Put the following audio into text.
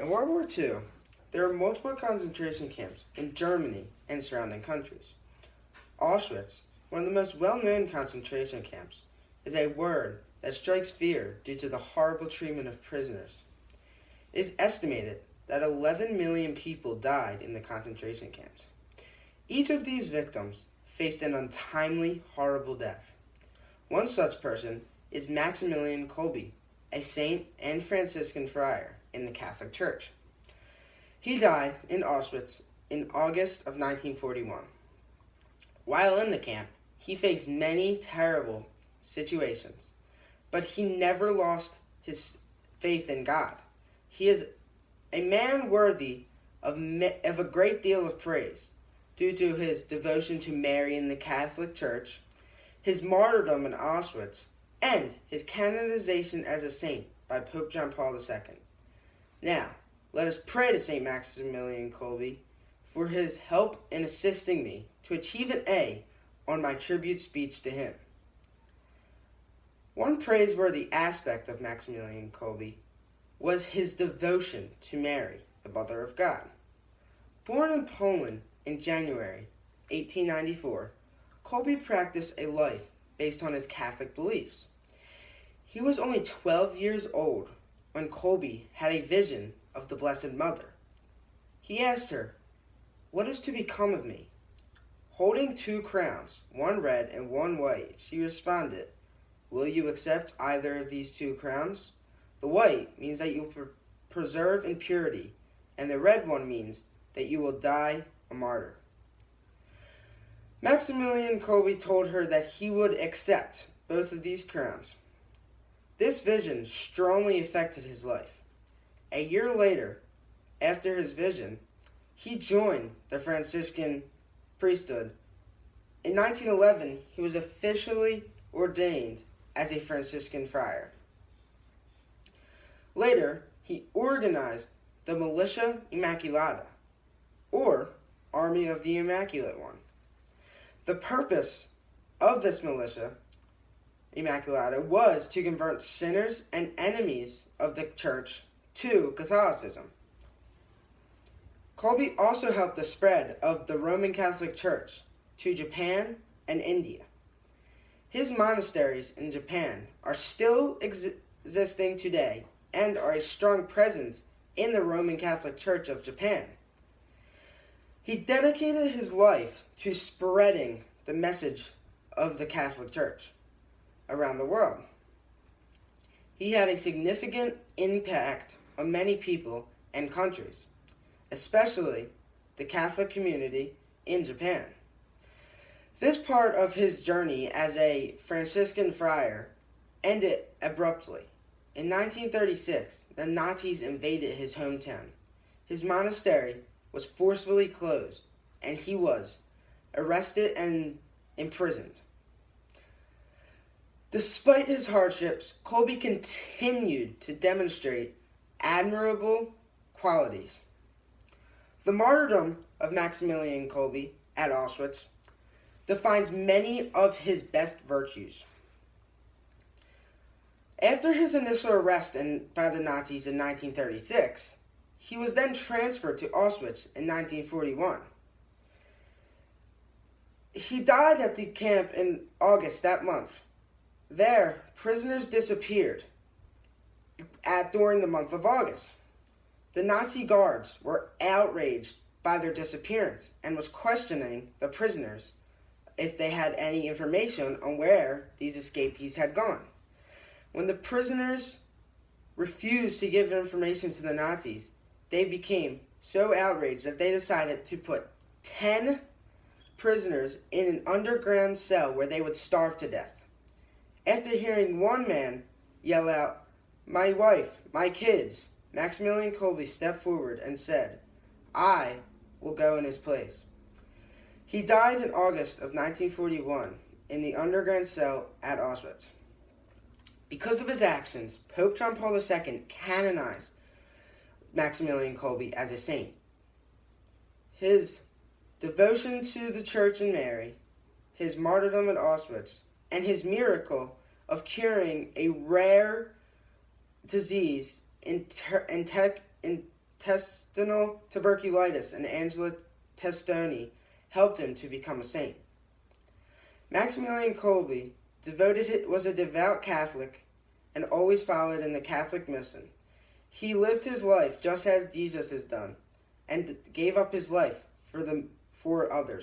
In World War II, there were multiple concentration camps in Germany and surrounding countries. Auschwitz, one of the most well-known concentration camps, is a word that strikes fear due to the horrible treatment of prisoners. It is estimated that 11 million people died in the concentration camps. Each of these victims faced an untimely, horrible death. One such person is Maximilian Kolbe, a saint and Franciscan friar in the Catholic Church. He died in Auschwitz in August of 1941. While in the camp, he faced many terrible situations, but he never lost his faith in God. He is a man worthy of a great deal of praise due to his devotion to Mary in the Catholic Church, his martyrdom in Auschwitz, and his canonization as a saint by Pope John Paul II. Now, let us pray to St. Maximilian Kolbe for his help in assisting me to achieve an A on my tribute speech to him. One praiseworthy aspect of Maximilian Kolbe was his devotion to Mary, the Mother of God. Born in Poland in January 1894, Kolbe practiced a life based on his Catholic beliefs. He was only 12 years old when Kolbe had a vision of the Blessed Mother. He asked her, "What is to become of me?" Holding two crowns, one red and one white, she responded, "Will you accept either of these two crowns? The white means that you will preserve in purity, and the red one means that you will die a martyr." Maximilian Kolbe told her that he would accept both of these crowns. This vision strongly affected his life. A year later, after his vision, he joined the Franciscan priesthood. In 1911, he was officially ordained as a Franciscan friar. Later, he organized the Militia Immaculata, or Army of the Immaculate One. The purpose of this Militia Immaculata was to convert sinners and enemies of the Church to Catholicism. Kolbe also helped the spread of the Roman Catholic Church to Japan and India. His monasteries in Japan are still existing today and are a strong presence in the Roman Catholic Church of Japan. He dedicated his life to spreading the message of the Catholic Church around the world. He had a significant impact on many people and countries, especially the Catholic community in Japan. This part of his journey as a Franciscan friar ended abruptly. In 1936, the Nazis invaded his hometown. His monastery was forcefully closed, and he was arrested and imprisoned. Despite his hardships, Kolbe continued to demonstrate admirable qualities. The martyrdom of Maximilian Kolbe at Auschwitz defines many of his best virtues. After his initial arrest by the Nazis in 1936, he was then transferred to Auschwitz in 1941. He died at the camp in August that month. There, prisoners disappeared during the month of August. The Nazi guards were outraged by their disappearance and was questioning the prisoners if they had any information on where these escapees had gone. When the prisoners refused to give information to the Nazis, they became so outraged that they decided to put 10 prisoners in an underground cell where they would starve to death. After hearing one man yell out, "My wife, my kids," Maximilian Kolbe stepped forward and said, "I will go in his place." He died in August of 1941 in the underground cell at Auschwitz. Because of his actions, Pope John Paul II canonized Maximilian Kolbe as a saint. His devotion to the Church and Mary, his martyrdom at Auschwitz, and his miracle of curing a rare disease intestinal tuberculosis, and Angela Testoni helped him to become a saint. Maximilian Kolbe was a devout Catholic and always followed in the Catholic mission. He lived his life just as Jesus has done and gave up his life for others.